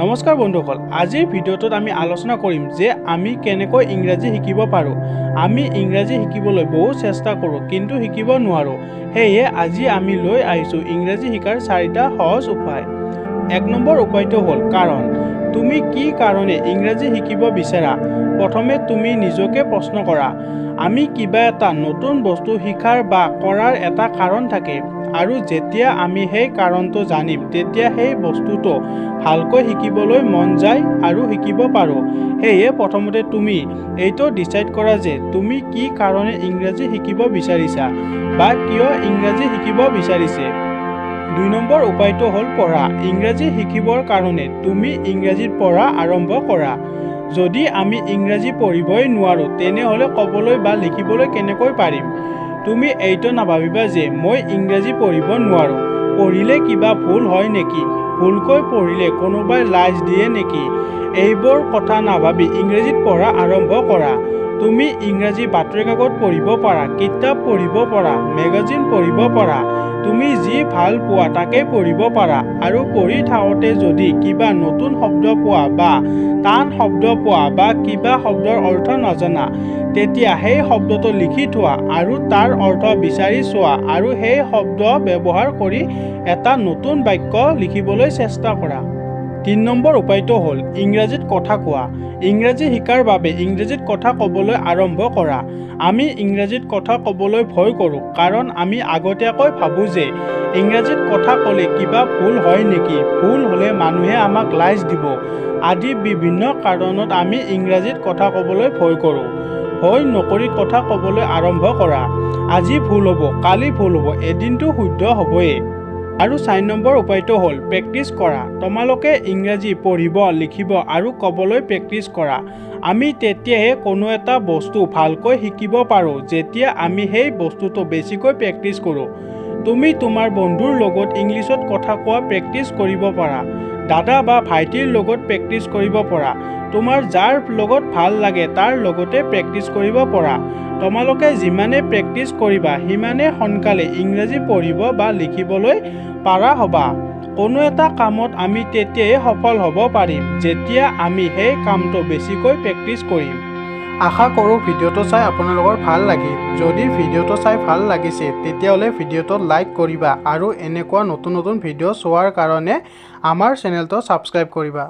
নমস্কাৰ বন্ধুসকল, আজিৰ ভিডিঅ'টোত আমি আলোচনা কৰিম যে আমি কেনেকৈ ইংৰাজী শিকিব পাৰোঁ। আমি ইংৰাজী শিকিবলৈ বহু চেষ্টা কৰোঁ কিন্তু শিকিব নোৱাৰোঁ। সেয়ে আজি আমি লৈ আহিছোঁ ইংৰাজী শিকাৰ 4টা সহজ উপায়। 1 নম্বৰ উপায়টো হ'ল কাৰণ। তুমি কি কাৰণে ইংৰাজী শিকিব বিচাৰা? প্ৰথমে তুমি নিজকে প্ৰশ্ন কৰা। আমি কিবা এটা নতুন বস্তু শিকাৰ বা কৰাৰ এটা কাৰণ থাকে আৰু যেতিয়া আমি সেই কাৰণটো জানিম তেতিয়া সেই বস্তুটো ভালকৈ শিকিবলৈ মন যায় আৰু শিকিব পাৰোঁ। সেয়ে প্ৰথমতে তুমি এইটো ডিচাইড কৰা যে তুমি কি কাৰণে ইংৰাজী শিকিব বিচাৰিছা বা কিয় ইংৰাজী শিকিব বিচাৰিছে। 2 নম্বৰ উপায়টো হ'ল পঢ়া। ইংৰাজী শিকিবৰ কাৰণে তুমি ইংৰাজীত পঢ়া আৰম্ভ কৰা। যদি আমি ইংৰাজী পঢ়িবই নোৱাৰোঁ তেনেহ'লে ক'বলৈ বা লিখিবলৈ কেনেকৈ পাৰিম? তুমি এইটো নাভাবিবা যে মই ইংৰাজী পঢ়িব নোৱাৰোঁ, পঢ়িলে কিবা ভুল হয় নেকি, ভুলকৈ পঢ়িলে কোনোবাই লাজ দিয়ে নেকি, এইবোৰ কথা নাভাবি ইংৰাজীত পঢ়া আৰম্ভ কৰা। তুমি ইংৰাজী বাতৰি কাকত পঢ়িব পাৰা, কিতাপ পঢ়িব পাৰা, মেগাজিন পঢ়িব পাৰা। তুমি যি ভাল পোৱা তাকে পঢ়িব পাৰা আৰু পঢ়ি থাকোঁতে যদি কিবা নতুন শব্দ পোৱা বা টান শব্দ পোৱা বা কিবা শব্দৰ অৰ্থ নজনা তেতিয়া সেই শব্দটো লিখি থোৱা আৰু তাৰ অৰ্থ বিচাৰি চোৱা আৰু সেই শব্দ ব্যৱহাৰ কৰি এটা নতুন বাক্য লিখিবলৈ চেষ্টা কৰা। 3 নম্বৰ উপায়টো হ'ল ইংৰাজীত কথা কোৱা। ইংৰাজী শিকাৰ বাবে ইংৰাজীত কথা ক'বলৈ আৰম্ভ কৰা। আমি ইংৰাজীত কথা ক'বলৈ ভয় কৰোঁ কাৰণ আমি আগতীয়াকৈ ভাবোঁ যে ইংৰাজীত কথা ক'লে কিবা ভুল হয় নেকি, ভুল হ'লে মানুহে আমাক লাজ দিব আদি বিভিন্ন কাৰণত আমি ইংৰাজীত কথা ক'বলৈ ভয় কৰোঁ। ভয় নকৰি কথা ক'বলৈ আৰম্ভ কৰা। আজি ভুল হ'ব, কালি ভুল হ'ব, এদিনটো শুদ্ধ হ'বই। আৰু 4 নম্বৰ উপায়টো হ'ল প্ৰেক্টিচ কৰা। তোমালোকে ইংৰাজী পঢ়িব, লিখিব আৰু ক'বলৈ প্ৰেক্টিচ কৰা। আমি তেতিয়াহে কোনো এটা বস্তু ভালকৈ শিকিব পাৰোঁ যেতিয়া আমি সেই বস্তুটো বেছিকৈ প্ৰেক্টিচ কৰোঁ। তুমি তোমাৰ বন্ধুৰ লগত ইংলিছত কথা কোৱা প্ৰেক্টিচ কৰিব পাৰা। দাদা বা ভাইটিৰ লগত প্ৰেক্টিচ কৰিব পাৰা। তোমাৰ যাৰ লগত ভাল লাগে তাৰ লগতে প্ৰেক্টিচ কৰিব পাৰা। তোমালোকে যিমানে প্ৰেক্টিচ কৰিবা সিমানে সোনকালে ইংৰাজী পঢ়িব বা লিখিবলৈ পাৰা হ'বা। কোনো এটা কামত আমি তেতিয়াই সফল হ'ব পাৰিম যেতিয়া আমি সেই কামটো বেছিকৈ প্ৰেক্টিচ কৰিম। আশা কৰোঁ ভিডিঅ'টো চাই আপোনালোকৰ ভাল লাগিল। যদি ভিডিঅ'টো চাই ভাল লাগিছে তেতিয়াহ'লে ভিডিঅ'টো লাইক কৰিবা আৰু এনেকুৱা নতুন নতুন ভিডিঅ' চোৱাৰ কাৰণে আমাৰ চেনেলটো ছাবস্ক্ৰাইব কৰিবা।